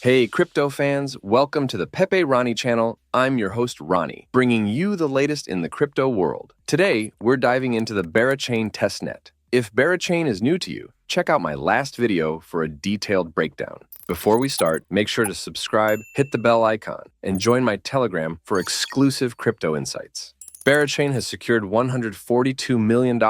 Hey crypto fans, welcome to the Pepe Ronnie channel. I'm your host Ronnie, bringing you the latest in the crypto world. Today, we're diving into the Berachain Testnet. If Berachain is new to you, check out my last video for a detailed breakdown. Before we start, make sure to subscribe, hit the bell icon, and join my Telegram for exclusive crypto insights. Berachain has secured $142 million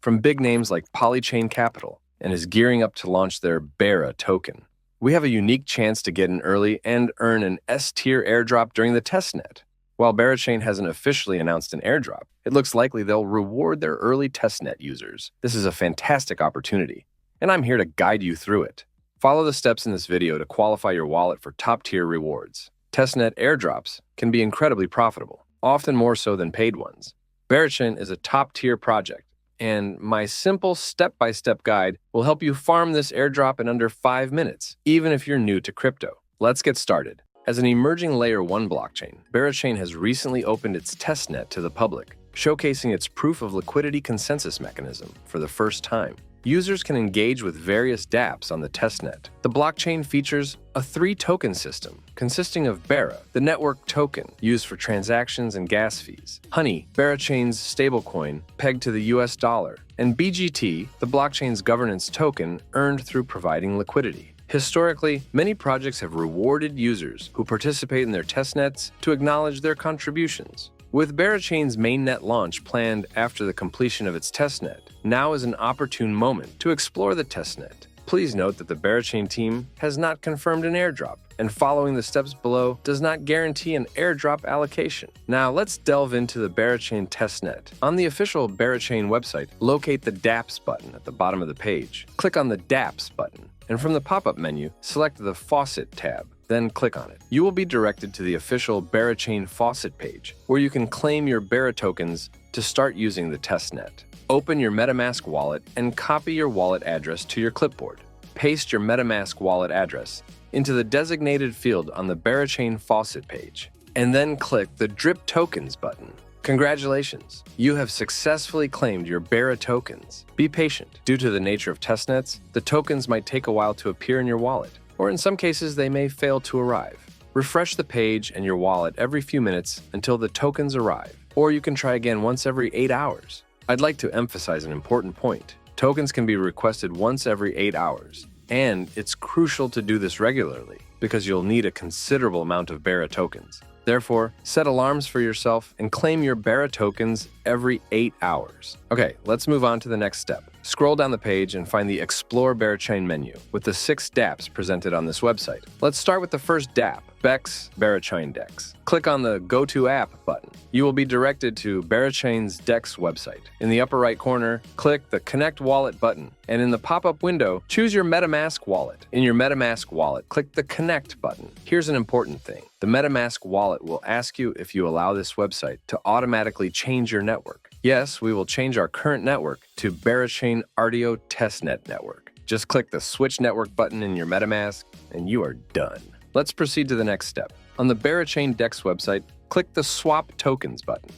from big names like Polychain Capital and is gearing up to launch their Bera token. We have a unique chance to get in early and earn an S-tier airdrop during the testnet. While Berachain hasn't officially announced an airdrop, it looks likely they'll reward their early testnet users. This is a fantastic opportunity, and I'm here to guide you through it. Follow the steps in this video to qualify your wallet for top-tier rewards. Testnet airdrops can be incredibly profitable, often more so than paid ones. Berachain is a top-tier project, and my simple step-by-step guide will help you farm this airdrop in under 5 minutes, even if you're new to crypto. Let's get started. As an emerging Layer 1 blockchain, Berachain has recently opened its testnet to the public, showcasing its Proof-of-Liquidity consensus mechanism for the first time. Users can engage with various dApps on the testnet. The blockchain features a 3-token system consisting of Bera, the network token used for transactions and gas fees, Honey, Berachain's stablecoin pegged to the US dollar, and BGT, the blockchain's governance token earned through providing liquidity. Historically, many projects have rewarded users who participate in their testnets to acknowledge their contributions. With Berachain's mainnet launch planned after the completion of its testnet, now is an opportune moment to explore the testnet. Please note that the Berachain team has not confirmed an airdrop, and following the steps below does not guarantee an airdrop allocation. Now let's delve into the Berachain testnet. On the official Berachain website, locate the dApps button at the bottom of the page. Click on the dApps button, and from the pop-up menu, select the Faucet tab. Then click on it. You will be directed to the official Berachain Faucet page, where you can claim your Bera tokens to start using the testnet. Open your MetaMask wallet and copy your wallet address to your clipboard. Paste your MetaMask wallet address into the designated field on the Berachain Faucet page, and then click the Drip Tokens button. Congratulations! You have successfully claimed your Bera tokens. Be patient. Due to the nature of testnets, the tokens might take a while to appear in your wallet, or in some cases they may fail to arrive. Refresh the page and your wallet every few minutes until the tokens arrive, or you can try again once every 8 hours. I'd like to emphasize an important point. Tokens can be requested once every 8 hours, and it's crucial to do this regularly because you'll need a considerable amount of Bera tokens. Therefore, set alarms for yourself and claim your Bera tokens every 8 hours. Okay, let's move on to the next step. Scroll down the page and find the Explore Berachain menu with the 6 dApps presented on this website. Let's start with the first dApp, DEX, Berachain DEX. Click on the Go to App button. You will be directed to Berachain's DEX website. In the upper right corner, click the Connect Wallet button, and in the pop-up window, choose your MetaMask wallet. In your MetaMask wallet, click the Connect button. Here's an important thing. The MetaMask wallet will ask you if you allow this website to automatically change your network. Yes, we will change our current network to Berachain Airdrop Testnet network. Just click the Switch Network button in your MetaMask, and you are done. Let's proceed to the next step. On the Berachain DEX website, click the Swap Tokens button.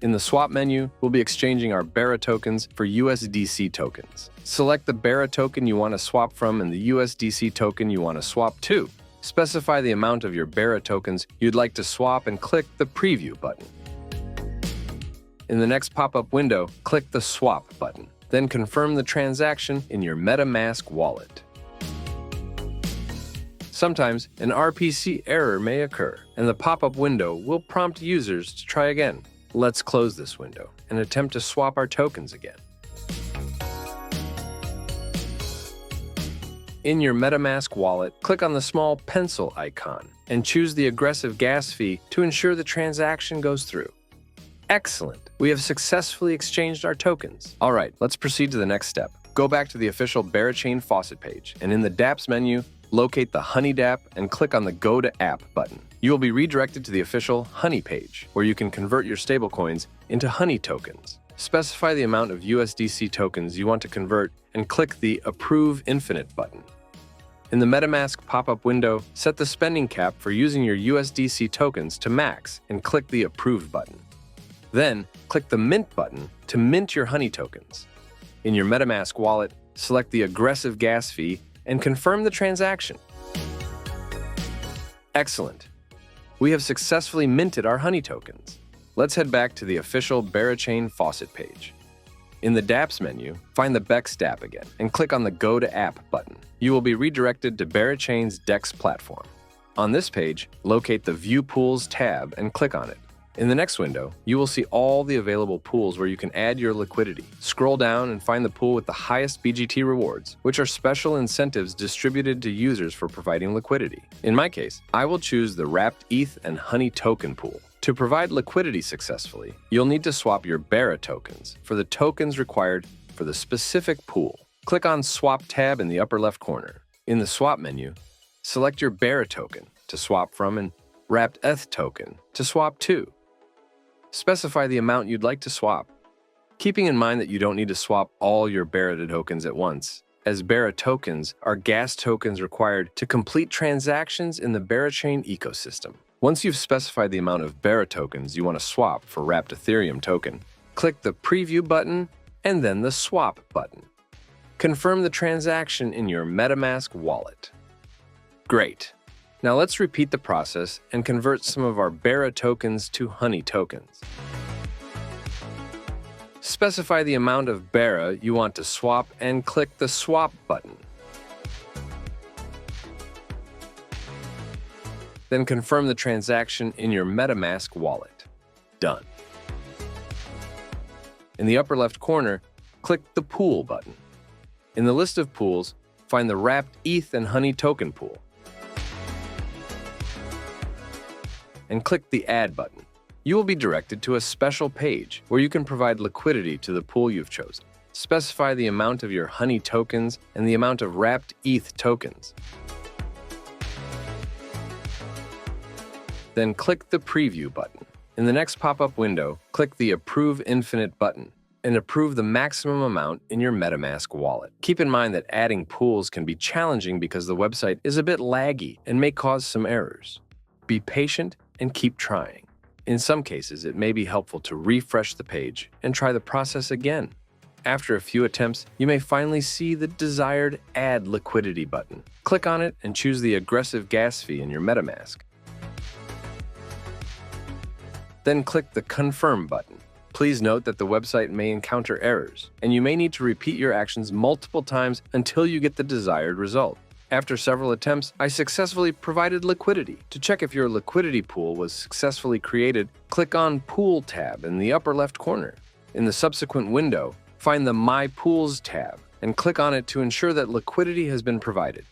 In the Swap menu, we'll be exchanging our Bera tokens for USDC tokens. Select the Bera token you want to swap from and the USDC token you want to swap to. Specify the amount of your Bera tokens you'd like to swap and click the Preview button. In the next pop-up window, click the Swap button. Then confirm the transaction in your MetaMask wallet. Sometimes an RPC error may occur, and the pop-up window will prompt users to try again. Let's close this window and attempt to swap our tokens again. In your MetaMask wallet, click on the small pencil icon and choose the aggressive gas fee to ensure the transaction goes through. Excellent! We have successfully exchanged our tokens. All right, let's proceed to the next step. Go back to the official Berachain Faucet page, and in the dApps menu, locate the Honey dApp and click on the Go to App button. You will be redirected to the official Honey page, where you can convert your stablecoins into Honey tokens. Specify the amount of USDC tokens you want to convert and click the Approve Infinite button. In the MetaMask pop-up window, set the spending cap for using your USDC tokens to max and click the Approve button. Then, click the Mint button to mint your Honey tokens. In your MetaMask wallet, select the aggressive gas fee and confirm the transaction. Excellent. We have successfully minted our Honey tokens. Let's head back to the official Berachain faucet page. In the dApps menu, find the BEX dApp again and click on the Go to App button. You will be redirected to Berachain's DEX platform. On this page, locate the View Pools tab and click on it. In the next window, you will see all the available pools where you can add your liquidity. Scroll down and find the pool with the highest BGT rewards, which are special incentives distributed to users for providing liquidity. In my case, I will choose the Wrapped ETH and Honey token pool. To provide liquidity successfully, you'll need to swap your Bera tokens for the tokens required for the specific pool. Click on Swap tab in the upper left corner. In the Swap menu, select your Bera token to swap from and Wrapped ETH token to swap to. Specify the amount you'd like to swap, keeping in mind that you don't need to swap all your Bera tokens at once, as Bera tokens are gas tokens required to complete transactions in the Berachain ecosystem. Once you've specified the amount of Bera tokens you want to swap for Wrapped Ethereum token, click the Preview button and then the Swap button. Confirm the transaction in your MetaMask wallet. Great. Now let's repeat the process and convert some of our Bera tokens to Honey tokens. Specify the amount of Bera you want to swap and click the Swap button. Then confirm the transaction in your MetaMask wallet. Done. In the upper left corner, click the Pool button. In the list of pools, find the Wrapped ETH and Honey token pool. And click the Add button. You will be directed to a special page where you can provide liquidity to the pool you've chosen. Specify the amount of your Honey tokens and the amount of Wrapped ETH tokens. Then click the Preview button. In the next pop-up window, click the Approve Infinite button and approve the maximum amount in your MetaMask wallet. Keep in mind that adding pools can be challenging because the website is a bit laggy and may cause some errors. Be patient and keep trying. In some cases, it may be helpful to refresh the page and try the process again. After a few attempts, you may finally see the desired Add Liquidity button. Click on it and choose the aggressive gas fee in your MetaMask. Then click the Confirm button. Please note that the website may encounter errors, and you may need to repeat your actions multiple times until you get the desired result. After several attempts, I successfully provided liquidity. To check if your liquidity pool was successfully created, click on Pool tab in the upper left corner. In the subsequent window, find the My Pools tab and click on it to ensure that liquidity has been provided.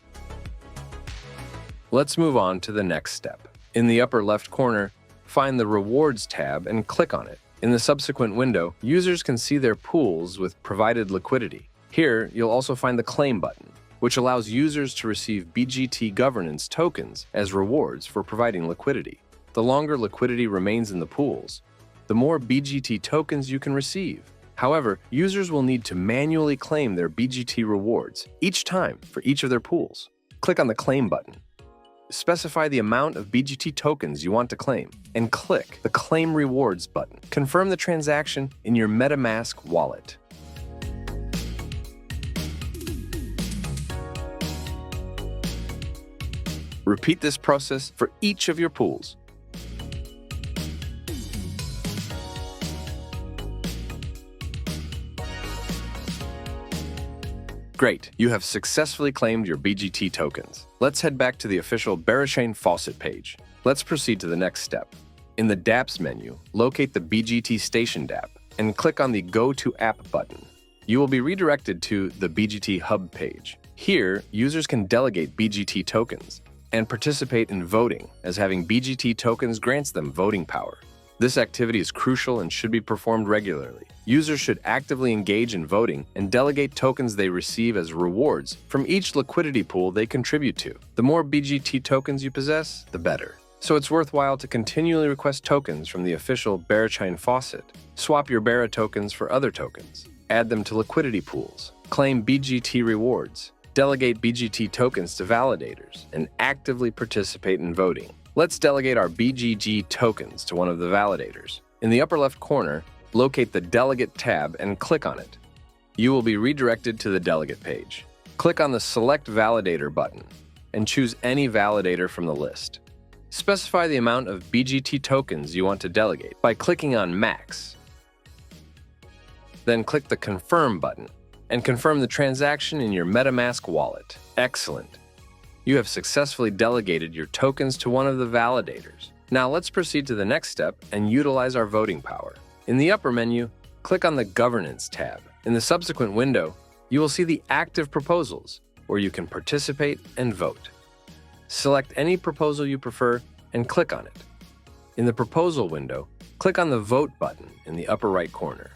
Let's move on to the next step. In the upper left corner, find the Rewards tab and click on it. In the subsequent window, users can see their pools with provided liquidity. Here, you'll also find the Claim button, which allows users to receive BGT governance tokens as rewards for providing liquidity. The longer liquidity remains in the pools, the more BGT tokens you can receive. However, users will need to manually claim their BGT rewards each time for each of their pools. Click on the Claim button. Specify the amount of BGT tokens you want to claim, and click the Claim Rewards button. Confirm the transaction in your MetaMask wallet. Repeat this process for each of your pools. Great, you have successfully claimed your BGT tokens. Let's head back to the official Berachain faucet page. Let's proceed to the next step. In the dApps menu, locate the BGT Station dApp and click on the Go to App button. You will be redirected to the BGT Hub page. Here, users can delegate BGT tokens and participate in voting, as having BGT tokens grants them voting power. This activity is crucial and should be performed regularly. Users should actively engage in voting and delegate tokens they receive as rewards from each liquidity pool they contribute to. The more BGT tokens you possess, the better. So it's worthwhile to continually request tokens from the official Berachain faucet. Swap your Bera tokens for other tokens. Add them to liquidity pools. Claim BGT rewards. Delegate BGT tokens to validators, and actively participate in voting. Let's delegate our BGG tokens to one of the validators. In the upper left corner, locate the Delegate tab and click on it. You will be redirected to the Delegate page. Click on the Select Validator button and choose any validator from the list. Specify the amount of BGT tokens you want to delegate by clicking on Max. Then click the Confirm button and confirm the transaction in your MetaMask wallet. Excellent. You have successfully delegated your tokens to one of the validators. Now let's proceed to the next step and utilize our voting power. In the upper menu, click on the Governance tab. In the subsequent window, you will see the active proposals, where you can participate and vote. Select any proposal you prefer and click on it. In the proposal window, click on the Vote button in the upper right corner.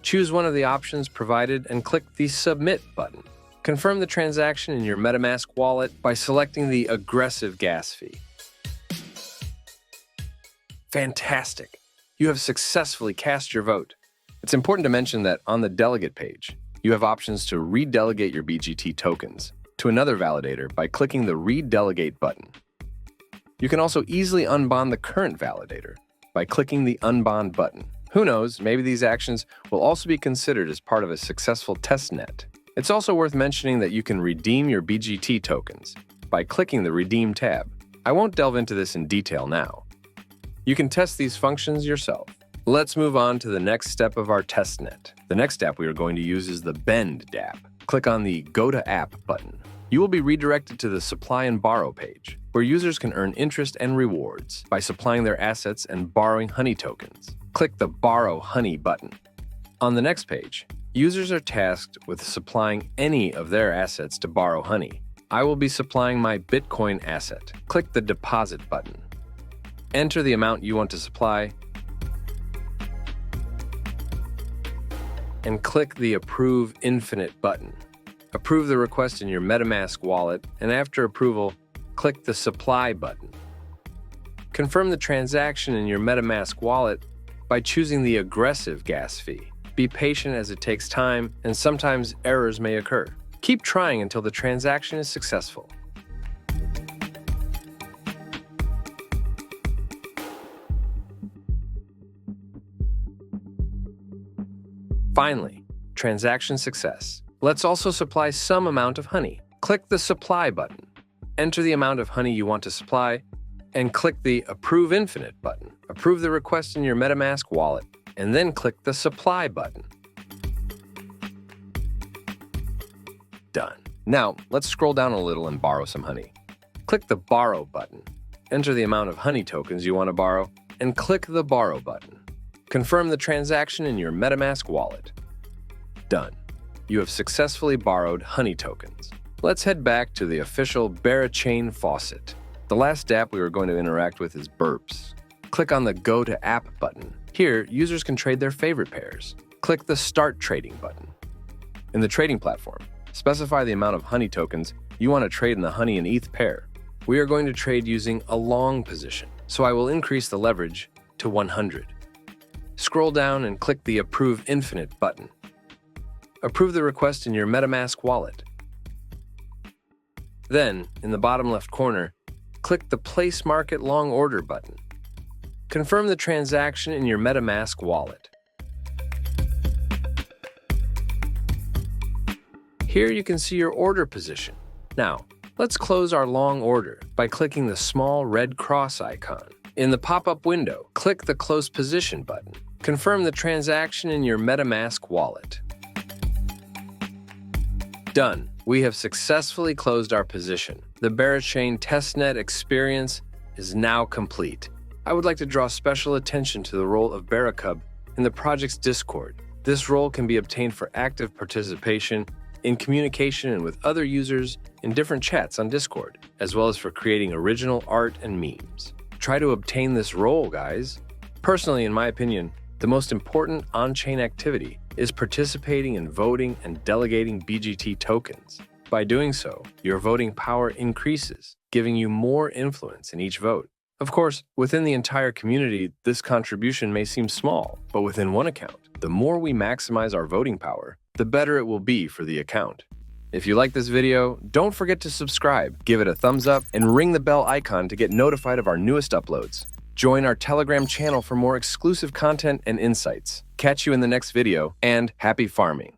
Choose one of the options provided and click the Submit button. Confirm the transaction in your MetaMask wallet by selecting the aggressive gas fee. Fantastic! You have successfully cast your vote. It's important to mention that on the Delegate page, you have options to redelegate your BGT tokens to another validator by clicking the Redelegate button. You can also easily unbond the current validator by clicking the Unbond button. Who knows, maybe these actions will also be considered as part of a successful testnet. It's also worth mentioning that you can redeem your BGT tokens by clicking the Redeem tab. I won't delve into this in detail now. You can test these functions yourself. Let's move on to the next step of our testnet. The next app we are going to use is the Bend dApp. Click on the Go to App button. You will be redirected to the Supply and Borrow page, where users can earn interest and rewards by supplying their assets and borrowing honey tokens. Click the Borrow Honey button. On the next page, users are tasked with supplying any of their assets to borrow honey. I will be supplying my Bitcoin asset. Click the Deposit button. Enter the amount you want to supply and click the Approve Infinite button. Approve the request in your MetaMask wallet, and after approval, click the Supply button. Confirm the transaction in your MetaMask wallet by choosing the aggressive gas fee. Be patient as it takes time, and sometimes errors may occur. Keep trying until the transaction is successful. Finally, transaction success. Let's also supply some amount of honey. Click the Supply button. Enter the amount of honey you want to supply, and click the Approve Infinite button. Approve the request in your MetaMask wallet, and then click the Supply button. Done. Now, let's scroll down a little and borrow some honey. Click the Borrow button. Enter the amount of honey tokens you want to borrow, and click the Borrow button. Confirm the transaction in your MetaMask wallet. Done. You have successfully borrowed honey tokens. Let's head back to the official Berachain faucet. The last app we are going to interact with is Burps. Click on the Go to App button. Here, users can trade their favorite pairs. Click the Start Trading button. In the trading platform, specify the amount of honey tokens you want to trade in the honey and ETH pair. We are going to trade using a long position, so I will increase the leverage to 100. Scroll down and click the Approve Infinite button. Approve the request in your MetaMask wallet. Then, in the bottom left corner, click the Place Market Long Order button. Confirm the transaction in your MetaMask wallet. Here you can see your order position. Now, let's close our long order by clicking the small red cross icon. In the pop-up window, click the Close Position button. Confirm the transaction in your MetaMask wallet. Done. We have successfully closed our position. The Berachain Testnet experience is now complete. I would like to draw special attention to the role of Berachain in the project's Discord. This role can be obtained for active participation in communication and with other users in different chats on Discord, as well as for creating original art and memes. Try to obtain this role, guys. Personally, in my opinion, the most important on-chain activity is participating in voting and delegating BGT tokens. By doing so, your voting power increases, giving you more influence in each vote. Of course, within the entire community, this contribution may seem small, but within one account, the more we maximize our voting power, the better it will be for the account. If you like this video, don't forget to subscribe, give it a thumbs up, and ring the bell icon to get notified of our newest uploads. Join our Telegram channel for more exclusive content and insights. Catch you in the next video, and happy farming!